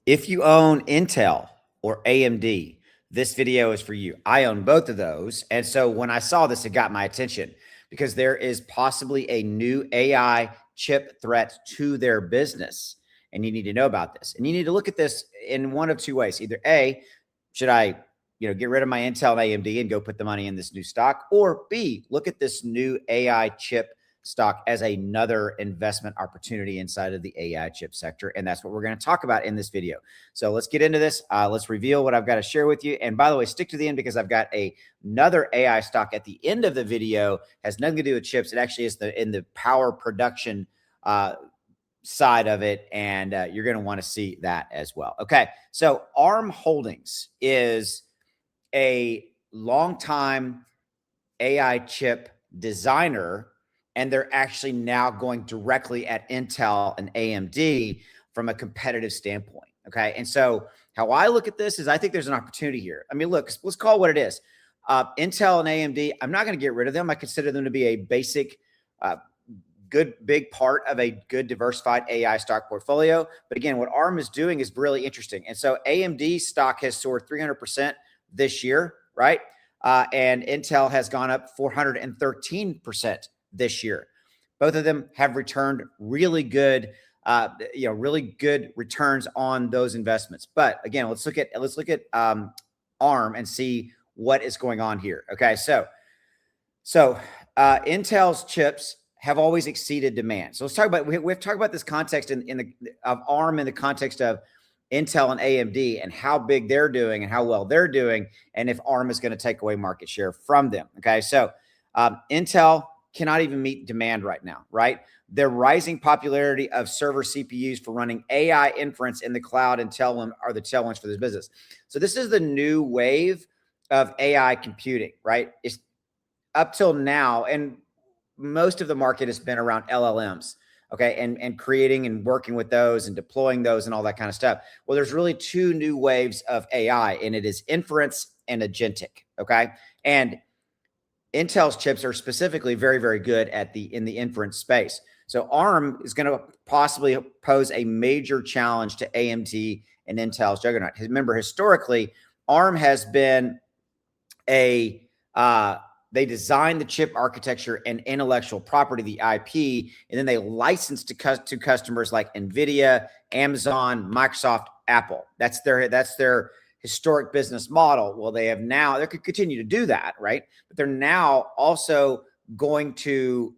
If you own Intel or AMD, this video is for you. I own both of those. And so when I saw this, it got my attention because there is possibly a new AI chip threat to their business. And you need to know about this. And you need to look at this in one of two ways. Either A, should I get rid of my Intel and AMD and go put the money in this new stock? Or B, look at this new AI chip stock as another investment opportunity inside of the AI chip sector. And that's what we're going to talk about in this video. So let's get into this. Let's reveal what I've got to share with you. And by the way, stick to the end because I've got another AI stock at the end of the video. Has nothing to do with chips. It actually is in the power production side of it. And you're going to want to see that as well. Okay. So ARM Holdings is a longtime AI chip designer, and they're actually now going directly at Intel and AMD from a competitive standpoint. Okay. And so how I look at this is I think there's an opportunity here. I mean, look, let's call it what it is. Intel and AMD, I'm not going to get rid of them. I consider them to be a basic, good, big part of a good diversified AI stock portfolio. But again, what ARM is doing is really interesting. And so AMD stock has soared 300% this year, right? And Intel has gone up 413% this year. Both of them have returned really good, really good returns on those investments. But again, let's look at ARM and see what is going on here. Okay, so Intel's chips have always exceeded demand. So let's talk about we've talked about this context of ARM in the context of Intel and AMD and how big they're doing and how well they're doing, and if ARM is going to take away market share from them. Okay, so Intel cannot even meet demand right now, right? The rising popularity of server CPUs for running AI inference in the cloud and are the tailwinds for this business. So this is the new wave of AI computing, right? It's up till now, and most of the market has been around LLMs, okay, and creating and working with those and deploying those and all that kind of stuff. Well, there's really two new waves of AI, and it is inference and agentic, okay? And Intel's chips are specifically very, very good in the inference space. So ARM is going to possibly pose a major challenge to AMD and Intel's juggernaut. Remember, historically, ARM has been they designed the chip architecture and intellectual property, the IP, and then they licensed to customers like NVIDIA, Amazon, Microsoft, Apple. That's their historic business model. Well, they could continue to do that, right? But they're now also going to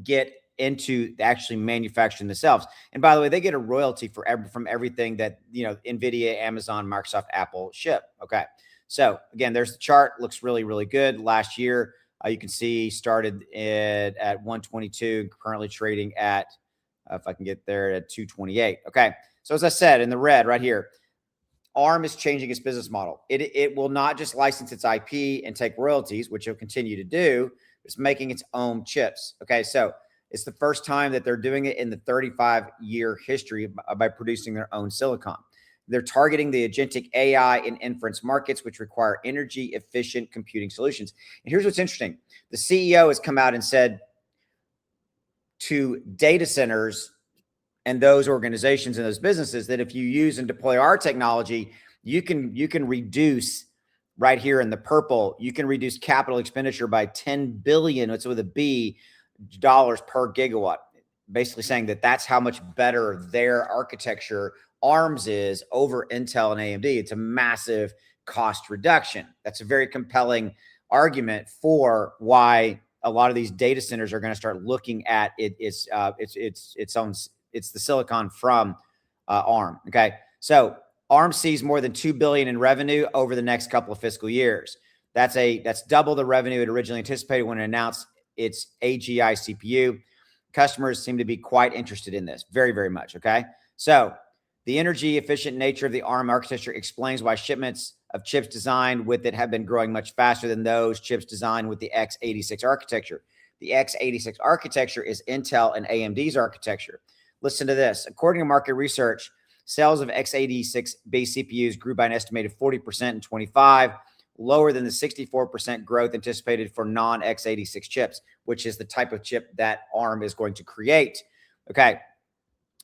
get into actually manufacturing themselves. And by the way, they get a royalty from everything that, NVIDIA, Amazon, Microsoft, Apple ship. Okay. So again, there's the chart. Looks really, really good. Last year, you can see started at 122, currently trading at, if I can get there, at 228. Okay. So as I said, in the red right here, ARM is changing its business model. It will not just license its IP and take royalties, which it'll continue to do. It's making its own chips. Okay, so it's the first time that they're doing it in the 35-year history by producing their own silicon. They're targeting the agentic AI and inference markets, which require energy-efficient computing solutions. And here's what's interesting. The CEO has come out and said to data centers and those organizations and those businesses that if you use and deploy our technology, you can reduce right here in the purple, you can reduce capital expenditure by 10 billion, it's with a B, dollars per gigawatt, basically saying that that's how much better their architecture ARMS is over Intel and AMD. It's a massive cost reduction. That's a very compelling argument for why a lot of these data centers are going to start looking at its own. It's the silicon from ARM. Okay, so ARM sees more than $2 billion in revenue over the next couple of fiscal years. That's double the revenue it originally anticipated when it announced its AGI CPU. Customers seem to be quite interested in this, very, very much. Okay, so the energy efficient nature of the ARM architecture explains why shipments of chips designed with it have been growing much faster than those chips designed with the x86 architecture. The x86 architecture is Intel and AMD's architecture. Listen to this. According to market research, sales of x86-based CPUs grew by an estimated 40% in 25, lower than the 64% growth anticipated for non-x86 chips, which is the type of chip that ARM is going to create. Okay,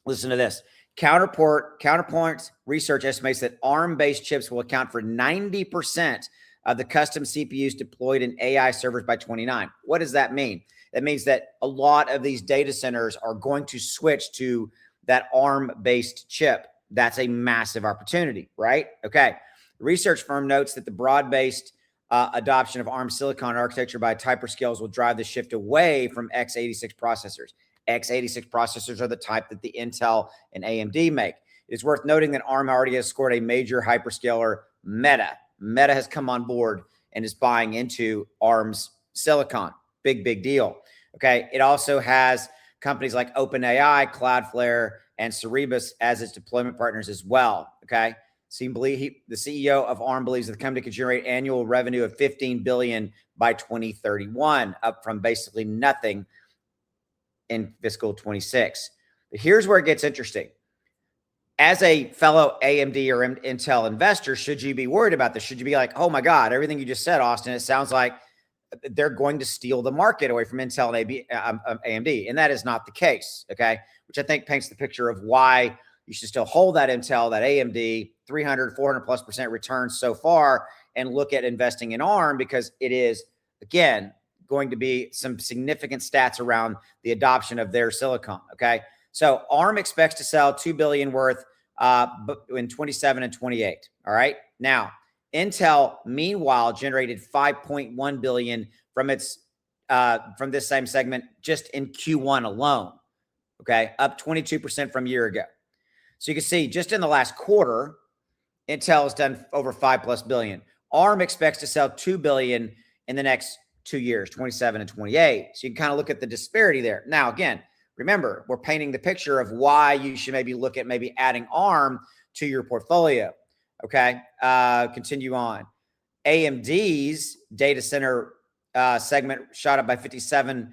listen to this. Counterpoint research estimates that ARM-based chips will account for 90% of the custom CPUs deployed in AI servers by 29. What does that mean? That means that a lot of these data centers are going to switch to that ARM-based chip. That's a massive opportunity, right? Okay. The research firm notes that the broad-based adoption of ARM silicon architecture by hyperscalers will drive the shift away from x86 processors. x86 processors are the type that the Intel and AMD make. It is worth noting that ARM already has scored a major hyperscaler, Meta. Meta has come on board and is buying into ARM's silicon. Big deal. Okay. It also has companies like OpenAI, Cloudflare, and Cerebras as its deployment partners as well. Okay. So the CEO of ARM believes that the company could generate annual revenue of $15 billion by 2031, up from basically nothing in fiscal 26. But here's where it gets interesting. As a fellow AMD or Intel investor, should you be worried about this? Should you be like, oh my God, everything you just said, Austin, it sounds like they're going to steal the market away from Intel and AMD. And that is not the case, okay? Which I think paints the picture of why you should still hold that Intel, that AMD, 300, 400+% returns so far, and look at investing in ARM, because it is, again, going to be some significant stats around the adoption of their silicon, okay? So ARM expects to sell $2 billion worth in 27 and 28, all right? Now, Intel, meanwhile, generated $5.1 billion from its from this same segment just in Q1 alone, okay? Up 22% from a year ago. So you can see just in the last quarter, Intel has done over $5+ billion. ARM expects to sell $2 billion in the next 2 years, 27 and 28. So you can kind of look at the disparity there. Now, again, remember, we're painting the picture of why you should maybe look at maybe adding ARM to your portfolio. Okay, continue on. AMD's data center segment shot up by 57%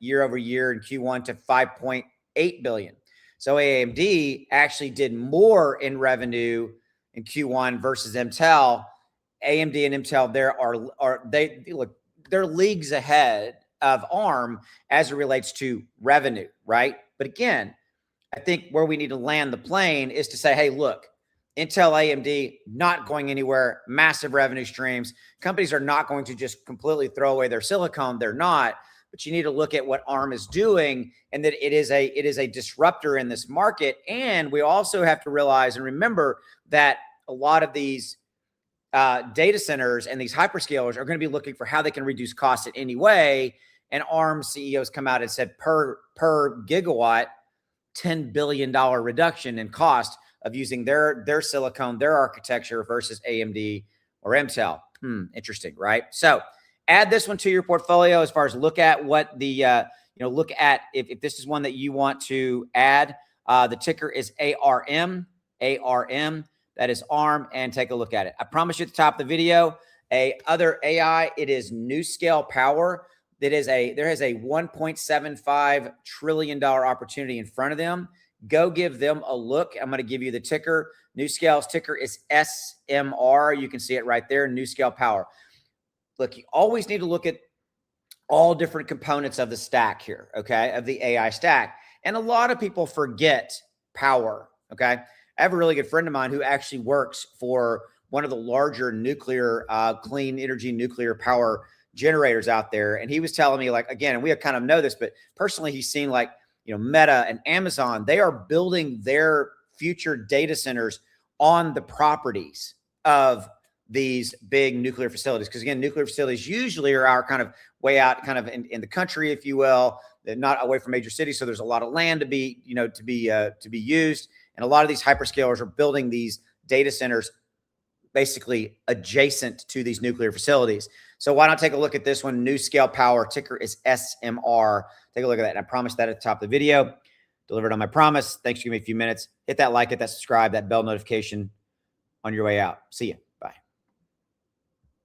year over year in Q1 to $5.8 billion. So AMD actually did more in revenue in Q1 versus Intel. AMD and Intel they're leagues ahead of ARM as it relates to revenue, right? But again, I think where we need to land the plane is to say, hey, look, Intel, AMD, not going anywhere, massive revenue streams. Companies are not going to just completely throw away their silicon. They're not. But you need to look at what ARM is doing, and that it is a disruptor in this market. And we also have to realize and remember that a lot of these data centers and these hyperscalers are going to be looking for how they can reduce costs in any way. And ARM CEOs come out and said per gigawatt, $10 billion reduction in cost of using their silicon, their architecture versus AMD or Intel. Interesting, right? So add this one to your portfolio as far as look at what the, look at if this is one that you want to add. The ticker is ARM. That is ARM, and take a look at it. I promise you at the top of the video, other AI, it is NuScale Power. There is a $1.75 trillion opportunity in front of them. Go give them a look. I'm going to give you the ticker. NuScale's ticker is SMR. You can see it right there, NuScale Power. Look, you always need to look at all different components of the stack here, okay, of the AI stack. And a lot of people forget power, okay? I have a really good friend of mine who actually works for one of the larger nuclear, clean energy nuclear power generators out there. And he was telling me, like, again, and we kind of know this, but personally, he's seen like, Meta and Amazon, they are building their future data centers on the properties of these big nuclear facilities. Because again, nuclear facilities usually are our kind of way out kind of in the country, if you will. They're not away from major cities. So there's a lot of land to be, to be used. And a lot of these hyperscalers are building these data centers basically adjacent to these nuclear facilities. So why not take a look at this one? NuScale Power, ticker is SMR. Take a look at that. And I promised that at the top of the video. Delivered on my promise. Thanks for giving me a few minutes. Hit that like, hit that subscribe, that bell notification on your way out. See ya.